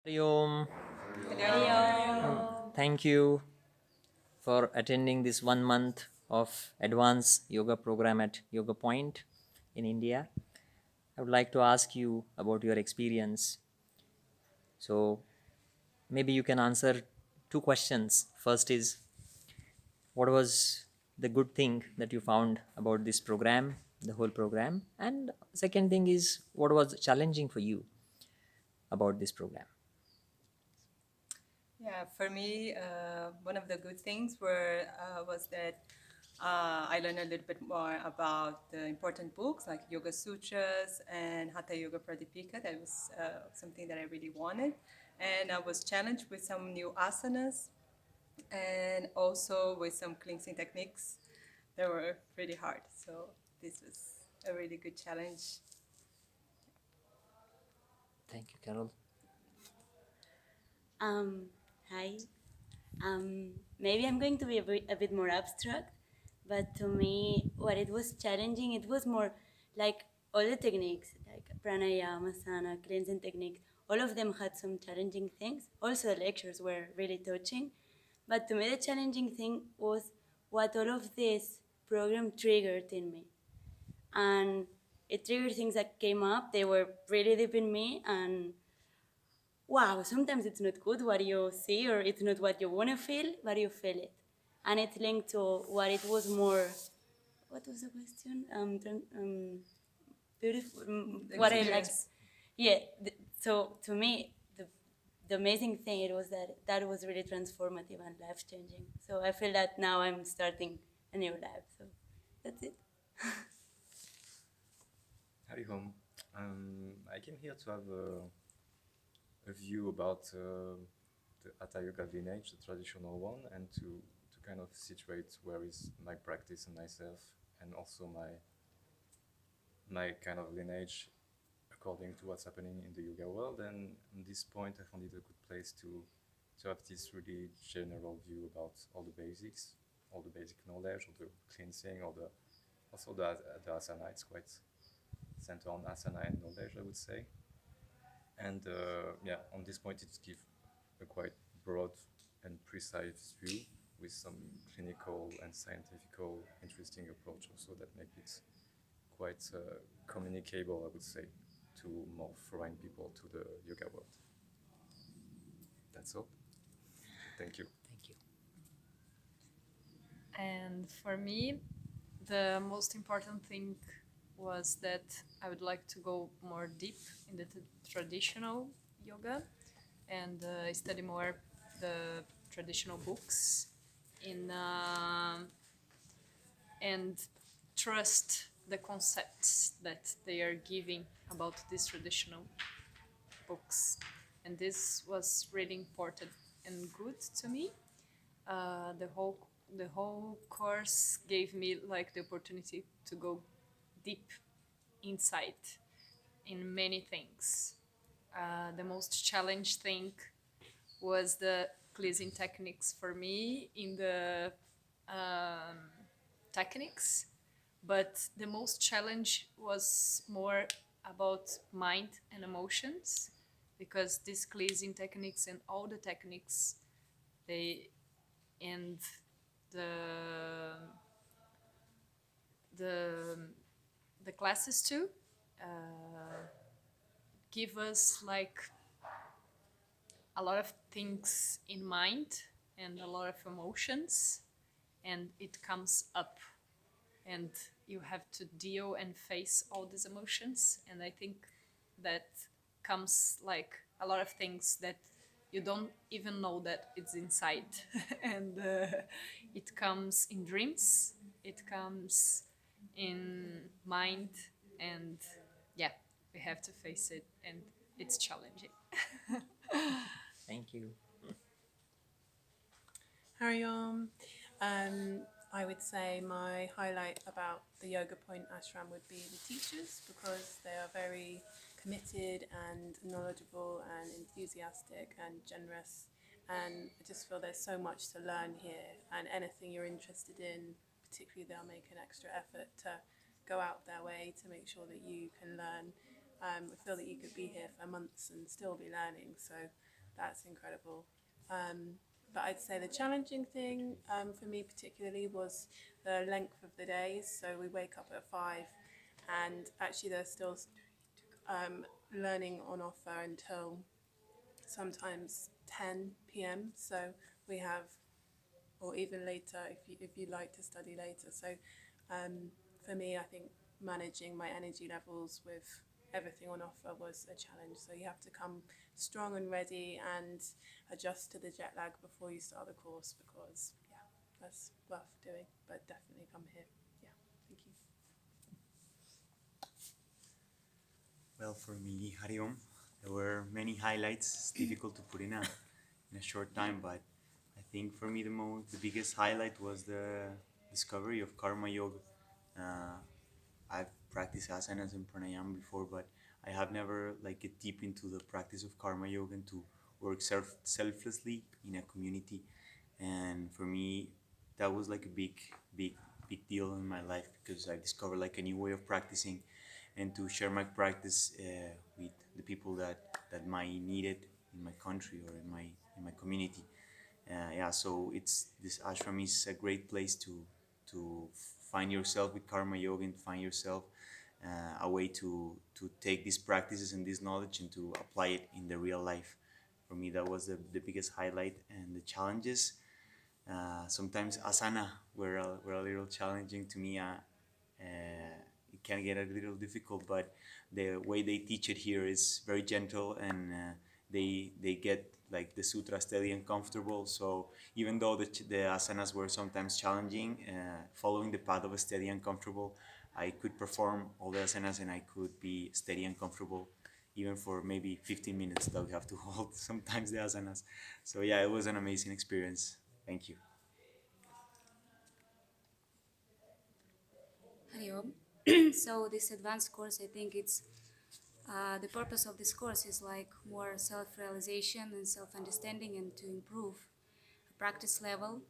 Hari Om. Hello. Thank you for attending this 1 month of advanced yoga program at Yogapoint in India. I would like to ask you about your experience. So maybe you can answer two questions. First is, what was the good thing that you found about this program, the whole program? And second thing is, what was challenging for you about this program? Yeah, for me, one of the good things was that I learned a little bit more about the important books like Yoga Sutras and Hatha Yoga Pradipika. That was something that I really wanted. And I was challenged with some new asanas and also with some cleansing techniques that were really hard. So this was a really good challenge. Thank you, Carol. Um, Hi. Maybe I'm going to be a bit more abstract, but to me, what it was challenging, it was more like all the techniques, like pranayama, asana, cleansing techniques, all of them had some challenging things. Also, the lectures were really touching. But to me, the challenging thing was what all of this program triggered in me. And it triggered things that came up, they were really deep in me, and wow, sometimes it's not good what you see or it's not what you want to feel, but you feel it. And it's linked to what it was more, what was the question? Beautiful, what I like. Experience. Yeah, so to me, the amazing thing it was that was really transformative and life changing. So I feel that now I'm starting a new life. So that's it. Howdy home. I came here to have a view about the Hatha Yoga lineage, the traditional one, and to kind of situate where is my practice and myself, and also my kind of lineage according to what's happening in the yoga world. And at this point, I found it a good place to have this really general view about all the basics, all the basic knowledge, all the cleansing, all the also the asana. It's quite center on asana and knowledge, I would say. And yeah, on this point, it gives a quite broad and precise view with some clinical and scientifical interesting approach also that make it quite communicable, I would say, to more foreign people to the yoga world. That's all. Thank you. Thank you. And for me, the most important thing was that I would like to go more deep in the traditional yoga and study more the traditional books in and trust the concepts that they are giving about these traditional books. And this was really important and good to me. The whole course gave me like the opportunity to go deep inside in many things. The most challenge thing was the cleansing techniques for me in the um, techniques, but the most challenge was more about mind and emotions because these cleansing techniques and all the techniques they and the the the classes too give us like a lot of things in mind and a lot of emotions, and it comes up and you have to deal and face all these emotions. And I think that comes like a lot of things that you don't even know that it's inside and it comes in dreams, it comes in mind, and yeah, we have to face it, and it's challenging. Thank you. Hariom. I would say my highlight about the Yoga Point ashram would be the teachers because they are very committed and knowledgeable and enthusiastic and generous. And I just feel there's so much to learn here, and anything you're interested in, particularly, they'll make an extra effort to go out their way to make sure that you can learn. I feel that you could be here for months and still be learning. So that's incredible. But I'd say the challenging thing for me particularly was the length of the days. So we wake up at 5, and actually there's still learning on offer until sometimes 10 p.m. So we have, or even later if you like to study later. So for me, I think managing my energy levels with everything on offer was a challenge. So you have to come strong and ready and adjust to the jet lag before you start the course, because yeah, that's worth doing. But definitely come here. Yeah, thank you. Well, for me, Hariom, there were many highlights. It's difficult to put in a short time, but I think for me the biggest highlight was the discovery of Karma Yoga. I've practiced asanas and pranayama before, but I have never like get deep into the practice of Karma Yoga and to work selflessly in a community. And for me, that was like a big deal in my life, because I discovered like a new way of practicing, and to share my practice with the people that might need it in my country or in my community. Yeah, so it's this ashram is a great place to find yourself with karma yoga, and find yourself a way to take these practices and this knowledge and to apply it in the real life. For me, that was the biggest highlight. And the challenges, sometimes asana were a little challenging to me. It can get a little difficult, but the way they teach it here is very gentle, and they get like the sutra steady and comfortable. So even though the asanas were sometimes challenging, following the path of a steady and comfortable, I could perform all the asanas and I could be steady and comfortable even for maybe 15 minutes that we have to hold sometimes the asanas. So yeah, it was an amazing experience. Thank you. Hariom. So this advanced course, I think it's the purpose of this course is like more self-realization and self-understanding, and to improve a practice level.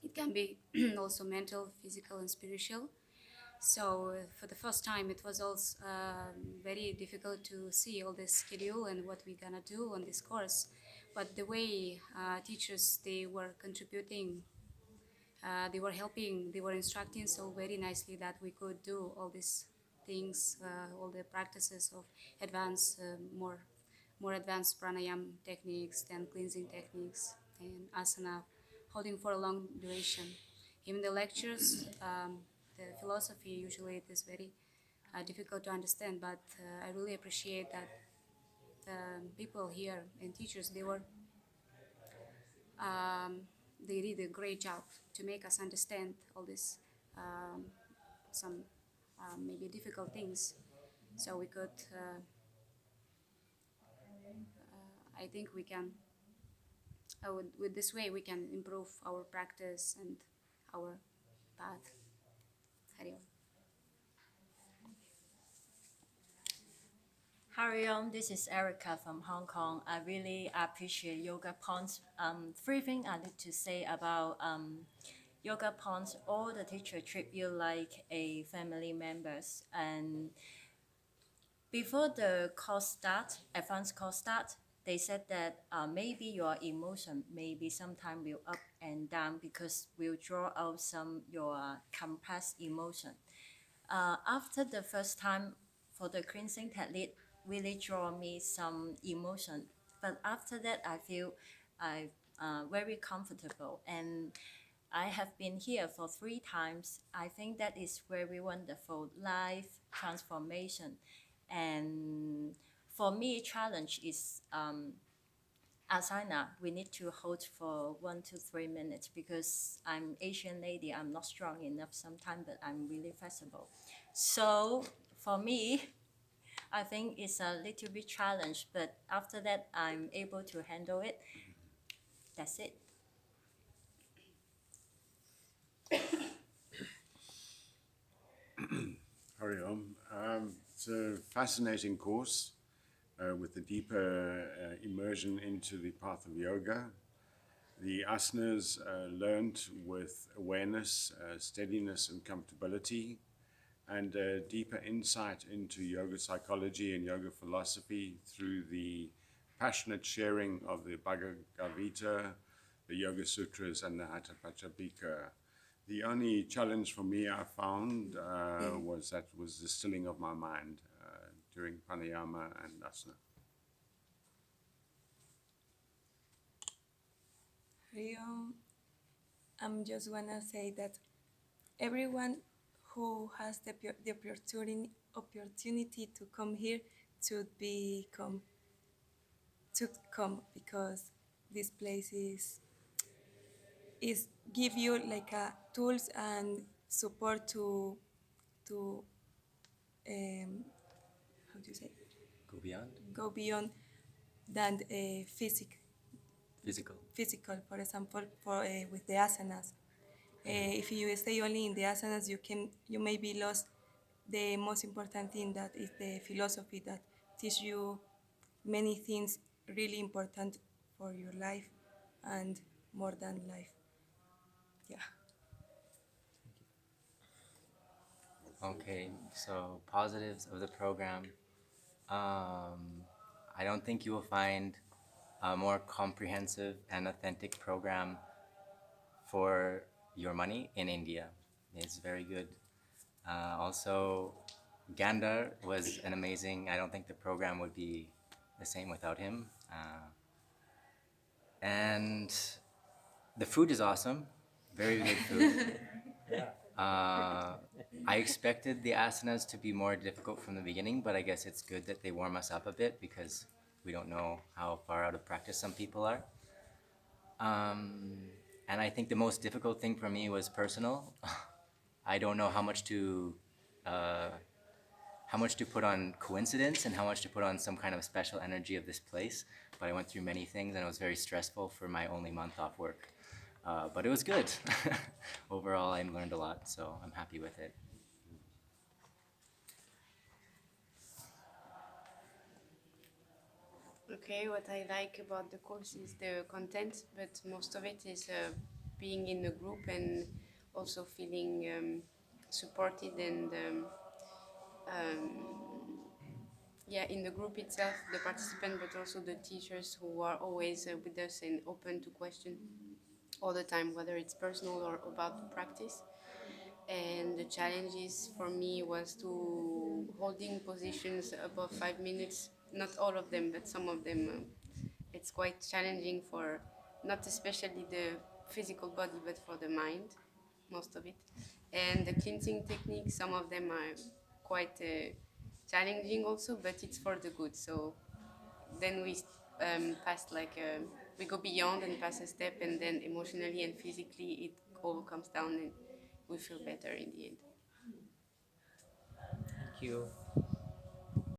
It can be also mental, physical, and spiritual. So for the first time, it was also very difficult to see all this schedule and what we're gonna do on this course. But the way teachers, they were contributing, they were helping, they were instructing so very nicely that we could do all these things, all the practices of advanced, more advanced pranayama techniques and cleansing techniques and asana, holding for a long duration. Even the lectures, the philosophy, usually it is very difficult to understand, but I really appreciate that people here and teachers, they did a great job to make us understand all this, some maybe difficult things, so we could, I think we can, with this way we can improve our practice and our path. Hariom. Hariom, this is Erica from Hong Kong. I really appreciate Yogapoint. Three things I need to say about Yogapoint. All the teachers treat you like a family members, and before the course start, advanced course start, they said that maybe your emotion maybe sometime will up and down because we'll draw out some your compressed emotion. After the first time for the cleansing technique, really draw me some emotion. But after that, I feel I very comfortable, and I have been here for 3 times. I think that is very wonderful life transformation. And for me, challenge is asana. We need to hold for 1 to 3 minutes because I'm Asian lady. I'm not strong enough sometimes, but I'm really flexible. So for me, I think it's a little bit challenge, but after that, I'm able to handle it. That's it. Hariom. It's a fascinating course with a deeper immersion into the path of yoga. The asanas learned with awareness, steadiness, and comfortability, and a deeper insight into yoga psychology and yoga philosophy through the passionate sharing of the Bhagavad Gita, the Yoga Sutras, and the Hatha Pachapika. The only challenge for me I found was the stilling of my mind during pranayama and asana. I'm just wanna say that everyone who has the opportunity to come here should come because this place is give you like a tools and support to how do you say Go beyond. go beyond than Physical. physical. For example, with the asanas. If you stay only in the asanas, you may be lost the most important thing, that is the philosophy that teach you many things really important for your life and more than life. Yeah. Okay, so positives of the program. I don't think you will find a more comprehensive and authentic program for your money in India. It's very good. Also, Gandhar was an amazing, I don't think the program would be the same without him. And the food is awesome, very good food. I expected the asanas to be more difficult from the beginning, but I guess it's good that they warm us up a bit because we don't know how far out of practice some people are. And I think the most difficult thing for me was personal. I don't know how much to put on coincidence and how much to put on some kind of special energy of this place. But I went through many things and it was very stressful for my only month off work. But it was good. Overall, I learned a lot, so I'm happy with it. Okay, what I like about the course is the content, but most of it is being in a group and also feeling supported and yeah, in the group itself, the participant, but also the teachers who are always with us and open to question all the time, whether it's personal or about the practice. And the challenges for me was to holding positions above 5 minutes, not all of them, but some of them. It's quite challenging for not especially the physical body, but for the mind, most of it. And the cleansing techniques, some of them are quite challenging also, but it's for the good. So then we pass we go beyond and pass a step, and then emotionally and physically it all comes down and we feel better in the end. Thank you.